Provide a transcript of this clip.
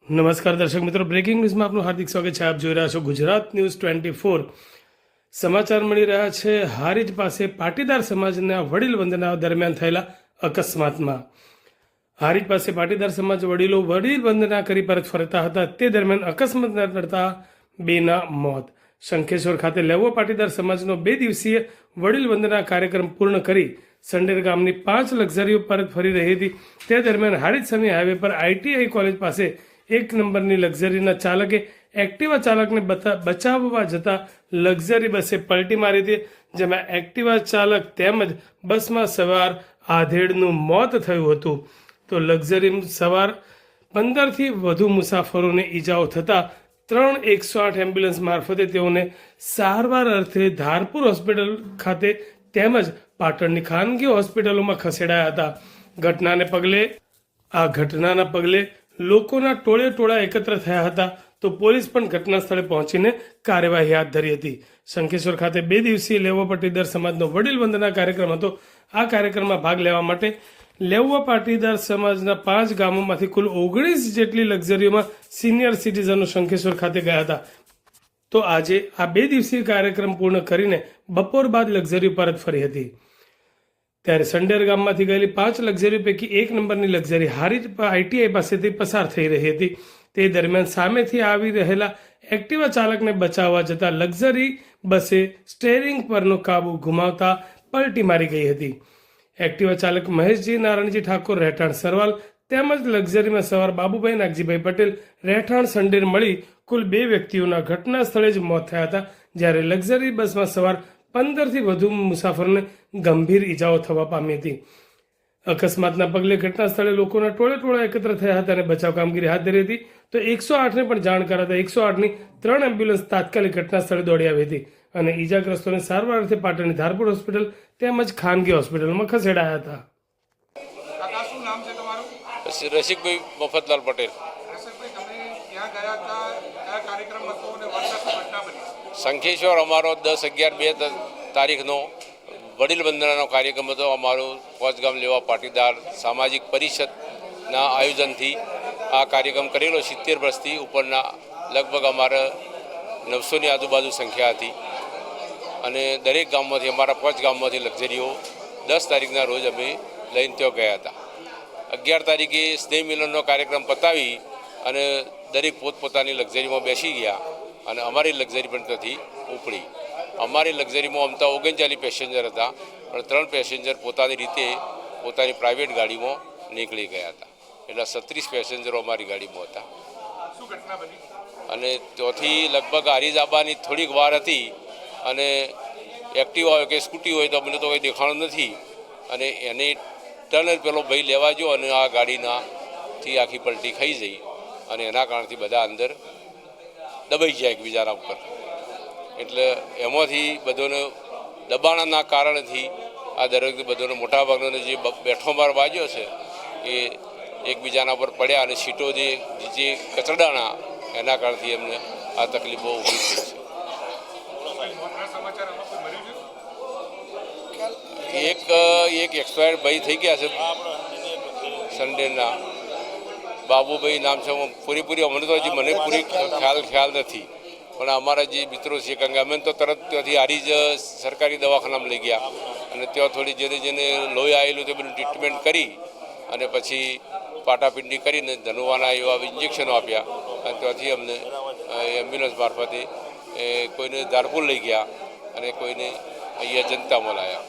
નમસ્કાર દર્શક મિત્રો, બ્રેકિંગ ન્યૂઝમાં આપનું હાર્દિક સ્વાગત છે. આપ જોઈ રહ્યા છો ગુજરાત ન્યૂઝ 24. સમાચાર મળી રહ્યા છે હારીજ પાસે પાટીદાર સમાજના વડીલ વંદના દરમિયાન થયેલા અકસ્માતમાં. હારીજ પાસે પાટીદાર સમાજ વડીલો વડીલ વંદના કરી પરત ફરતા હતા તે દરમિયાન અકસ્માત નડતા બેના મોત. શંખેશ્વર ખાતે લેવો પાટીદાર સમાજનો 2 દિવસીય વડીલ વંદના કાર્યક્રમ પૂર્ણ કરી સંડેર ગામની 5 લક્ઝરીઓ પરત ફરી રહી હતી તે દરમિયાન હારીજ સમી હાઈવે પર ITI કોલેજ પાસે 1 નંબરની લક્ઝરીના ચાલકે એક્ટિવા ચાલકને બચાવવા જતા લક્ઝરી બસે પલટી મારી હતી, જેમાં એક્ટિવા ચાલક તેમજ બસમાં સવાર આધેડનું મોત થયું હતું. તો લક્ઝરી સવાર 15થી વધુ મુસાફરોને ઈજાઓ થતાં 3 108 એમ્બ્યુલન્સ મારફતે તેઓને સારવાર અર્થે ધારપુર હોસ્પિટલ ખાતે તેમજ પાટણની ખાનગી હોસ્પિટલોમાં ખસેડાયા હતા. ઘટનાના પગલે લોકોના ટોળે એકત્ર થયા હતા, તો પોલીસ પણ ઘટના સ્થળે પહોંચીને કાર્યવાહી હાથ ધરી હતી. શંખેશ્વર ખાતે 2 દિવસીય લેવા પાટીદાર સમાજનો વડીલ વંદના કાર્યક્રમ હતો. આ કાર્યક્રમમાં ભાગ લેવા માટે લેવા પાટીદાર સમાજના 5 ગામોમાંથી કુલ 19 જેટલી લક્ઝરીઓમાં સિનિયર સિટીઝનો શંખેશ્વર ખાતે ગયા હતા. તો આજે આ 2 દિવસીય કાર્યક્રમ પૂર્ણ કરીને બપોર બાદ લક્ઝરી પરત ફરી હતી. ત્યારે સંડેર ગામમાંથી ગયેલી 5 લક્ઝરી પૈકી 1 નંબરની લક્ઝરી હારીજ ITI પાસેથી પસાર થઈ રહી હતી. તે દરમિયાન સામેથી આવી રહેલા એક્ટિવા ચાલકને બચાવવા જતા લક્ઝરી બસે સ્ટેરિંગ પરનો કાબુ ગુમાવતા પલટી મારી ગઈ હતી. એક્ટિવા ચાલક મહેશજી નારાયણજી ઠાકોર રહેઠાણ સરવાલ તેમજ લક્ઝરીમાં સવાર બાબુભાઈ નાગજીભાઈ પટેલ રહેઠાણ સંડેર મળી કુલ 2 વ્યક્તિઓના ઘટના સ્થળે જ મોત થયા હતા, જ્યારે લક્ઝરી બસમાં સવાર 15થી વધુ મુસાફરોને ગંભીર ઈજાઓ થવા પામી હતી. અકસ્માતના પગલે ઘટના સ્થળે લોકોના ટોળે એકત્ર થયા હતા અને બચાવ કામગીરી હાથ ધરી હતી. તો 108ને પણ જાણ કરાતા 108ની 3 એમ્બ્યુલન્સ તાત્કાલિક ઘટના સ્થળે દોડી આવી હતી અને ઈજાગ્રસ્તોને સારવાર અર્થે પાટણની ધારપુર હોસ્પિટલ તેમજ ખાનગી હોસ્પિટલમાં ખસેડાયા હતા. રસિકભાઈ મફતલાલ પટેલ. શંખેશ્વર અમારો 10/11/2 તારીખનો વડીલ વંદનાનો કાર્યક્રમ હતો. અમારું પોચગામ લેવા પાટીદાર સામાજિક પરિષદના આયોજનથી આ કાર્યક્રમ કરેલો. 70 વર્ષથી ઉપરના લગભગ અમારે 900ની આજુબાજુ સંખ્યા હતી અને દરેક ગામમાંથી અમારા 5 ગામમાંથી લક્ઝરીઓ 10 તારીખના રોજ અમે લઈને ત્યાં ગયા હતા. 11 તારીખે સ્નેહ મિલનનો કાર્યક્રમ પતાવી અને દરેક પોતપોતાની લક્ઝરીમાં બેસી ગયા અને અમારી લક્ઝરી પણ ત્યાંથી ઉપડી. અમારી લક્ઝરીમાં અમતા 39 પેસેન્જર હતા, પણ 3 પેસેન્જર પોતાની રીતે પોતાની પ્રાઇવેટ ગાડીમાં નીકળી ગયા હતા. એટલે 36 પેસેન્જરો અમારી ગાડીમાં હતા. અને ત્યાંથી લગભગ હારીજ આવવાની થોડીક વાર હતી અને એક્ટિવા હોય કે સ્કૂટી હોય તો અમને તો કંઈ દેખાણું નથી અને એને ટર્ન પેલો ભાઈ લેવા ગયો અને આ ગાડીનાથી આખી પલટી ખાઈ જઈ અને એના કારણથી બધા અંદર દબાઈ જાય એકબીજાના ઉપર. એટલે એમાંથી બધોને દબાણના કારણથી આ દરેક બધોને મોટાભાગનો જે બેઠો માર વાગ્યો છે એ એકબીજાના પર પડ્યા અને સીટો જે કચડાણા એના કારણથી એમને આ તકલીફો ઊભી થઈ છે. એક એક્સપાયર્ડ ભાઈ થઈ ગયા છે સંડેના, બાબુભાઈ નામ છે. પૂરી અમને તો હજી મને પૂરી ખ્યાલ નથી, પણ અમારા જે મિત્રો છે, કારણ કે અમે તો તરત ત્યાંથી હારીજ સરકારી દવાખાનામાં લઈ ગયા અને ત્યાં થોડી જેને લોહી આવેલું તે બધું ટ્રીટમેન્ટ કરી અને પછી પાટાપિંડી કરીને ધનુવાના એવા ઇન્જેક્શનો આપ્યા અને ત્યાંથી અમને એમ્બ્યુલન્સ મારફતે કોઈને ધારપુર લઈ ગયા અને કોઈને અહીંયા જનતામાં લાવ્યા.